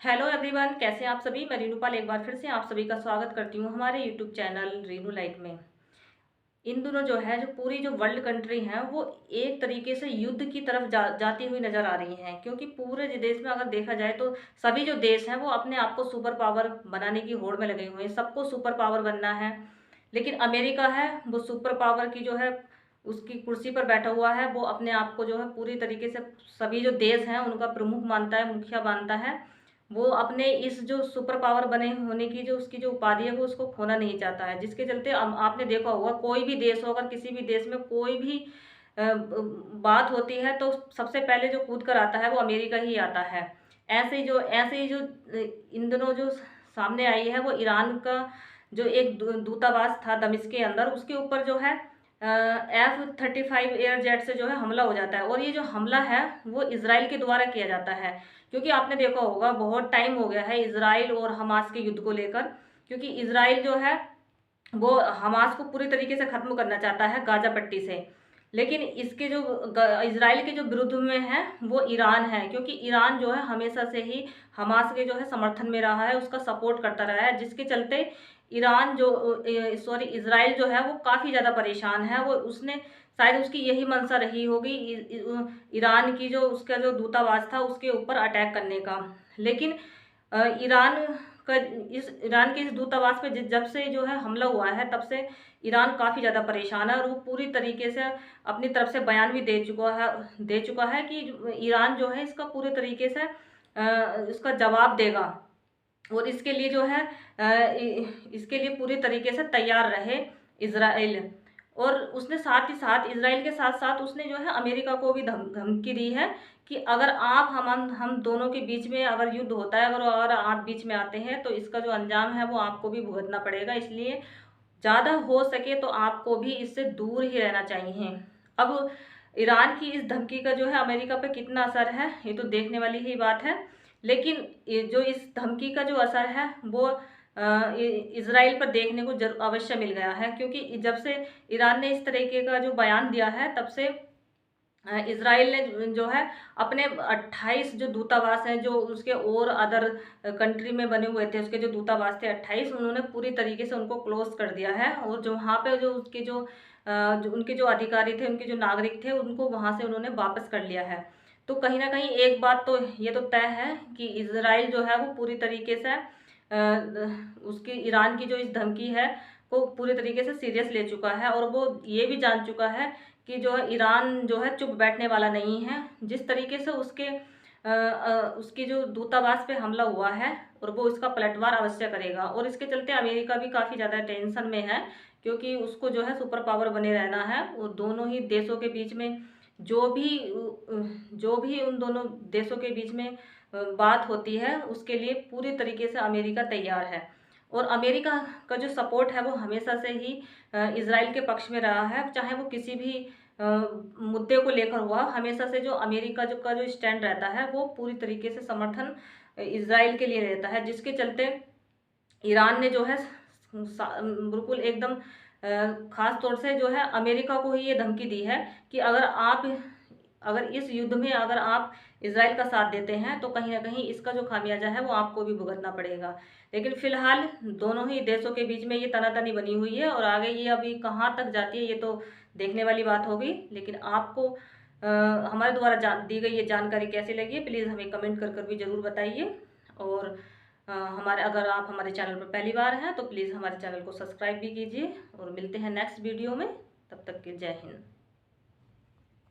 Hello everyone, कैसे हैं आप सभी। मैं रीनू पाल एक बार फिर से आप सभी का स्वागत करती हूं हमारे यूट्यूब चैनल रीनू लाइट में। इन दिनों जो है जो पूरी जो वर्ल्ड कंट्री हैं वो एक तरीके से युद्ध की तरफ जाती हुई नजर आ रही हैं, क्योंकि पूरे देश में अगर देखा जाए तो सभी जो देश हैं वो अपने आप को सुपर पावर बनाने की होड़ में लगे हुए हैं। सबको सुपर पावर बनना है, लेकिन अमेरिका है वो सुपर पावर की जो है उसकी कुर्सी पर बैठा हुआ है। वो अपने आप को जो है पूरी तरीके से सभी जो देश हैं उनका प्रमुख मानता है, मुखिया मानता है। वो अपने इस जो सुपर पावर बने होने की जो उसकी जो उपाधि है वो उसको खोना नहीं चाहता है, जिसके चलते आपने देखा होगा कोई भी देश हो, अगर किसी भी देश में कोई भी बात होती है तो सबसे पहले जो कूद कर आता है वो अमेरिका ही आता है। ऐसे ही जो इन दिनों जो सामने आई है वो ईरान का जो एक दूतावास था दमिश्क के अंदर, उसके ऊपर जो है F-35 एयर जेट से जो है हमला हो जाता है। और ये जो हमला है वो इसराइल के द्वारा किया जाता है, क्योंकि आपने देखा होगा बहुत टाइम हो गया है इसराइल और हमास के युद्ध को लेकर। क्योंकि इसराइल जो है वो हमास को पूरी तरीके से खत्म करना चाहता है गाजा पट्टी से, लेकिन इसके जो इसराइल के जो विरुद्ध में है वो ईरान है, क्योंकि ईरान जो है हमेशा से ही हमास के जो है समर्थन में रहा है, उसका सपोर्ट करता रहा है, जिसके चलते ईरान जो इसराइल जो है वो काफ़ी ज़्यादा परेशान है। वो उसने शायद उसकी यही मंशा रही होगी ईरान की जो उसका जो दूतावास था उसके ऊपर अटैक करने का। लेकिन ईरान का ईरान के इस दूतावास पे जब से जो है हमला हुआ है तब से ईरान काफ़ी ज़्यादा परेशान है, और वो पूरी तरीके से अपनी तरफ से बयान भी दे चुका है कि ईरान जो है इसका पूरे तरीके से इसका जवाब देगा। और इसके लिए जो है इसके लिए पूरी तरीके से तैयार रहे इसराइल। और उसने साथ ही साथ इसराइल के साथ साथ उसने जो है अमेरिका को भी धमकी दी है कि अगर आप हम दोनों के बीच में अगर युद्ध होता है, अगर आप बीच में आते हैं तो इसका जो अंजाम है वो आपको भी भुगतना पड़ेगा। इसलिए ज़्यादा हो सके तो आपको भी इससे दूर ही रहना चाहिए। अब ईरान की इस धमकी का जो है अमेरिका पे कितना असर है ये तो देखने वाली ही बात है। लेकिन ये जो इस धमकी का जो असर है वो इसराइल पर देखने को अवश्य मिल गया है, क्योंकि जब से ईरान ने इस तरीके का जो बयान दिया है तब से इसराइल ने जो है अपने 28 जो दूतावास हैं जो उसके और अदर कंट्री में बने हुए थे, उसके जो दूतावास थे 28, उन्होंने पूरी तरीके से उनको क्लोज कर दिया है। और जो वहाँ पे जो उसके जो उनके जो अधिकारी थे, उनके जो नागरिक थे, उनको वहाँ से उन्होंने वापस कर लिया है। तो कहीं ना कहीं एक बात तो ये तो तय है कि इसराइल जो है वो पूरी तरीके से उसकी ईरान की जो इस धमकी है वो पूरी तरीके से सीरियस ले चुका है, और वो ये भी जान चुका है कि जो है ईरान जो है चुप बैठने वाला नहीं है। जिस तरीके से उसकी जो दूतावास पे हमला हुआ है और वो इसका पलटवार अवश्य करेगा। और इसके चलते अमेरिका भी काफ़ी ज़्यादा टेंशन में है, क्योंकि उसको जो है सुपर पावर बने रहना है। वो दोनों ही देशों के बीच में जो भी उन दोनों देशों के बीच में बात होती है उसके लिए पूरी तरीके से अमेरिका तैयार है। और अमेरिका का जो सपोर्ट है वो हमेशा से ही इसराइल के पक्ष में रहा है, चाहे वो किसी भी मुद्दे को लेकर हुआ। हमेशा से जो अमेरिका का जो स्टैंड रहता है वो पूरी तरीके से समर्थन इसराइल के लिए रहता है, जिसके चलते ईरान ने जो है बिल्कुल एकदम खास तौर से जो है अमेरिका को ही ये धमकी दी है कि अगर इस युद्ध में अगर आप इसराइल का साथ देते हैं तो कहीं ना कहीं इसका जो खामियाजा है वो आपको भी भुगतना पड़ेगा। लेकिन फिलहाल दोनों ही देशों के बीच में ये तनातनी बनी हुई है, और आगे ये अभी कहाँ तक जाती है ये तो देखने वाली बात होगी। लेकिन आपको हमारे द्वारा दी गई ये जानकारी कैसी लगी है प्लीज़ हमें कमेंट कर भी ज़रूर बताइए। और अगर आप हमारे चैनल पर पहली बार हैं तो प्लीज़ हमारे चैनल को सब्सक्राइब भी कीजिए, और मिलते हैं नेक्स्ट वीडियो में। तब तक के जय हिंद।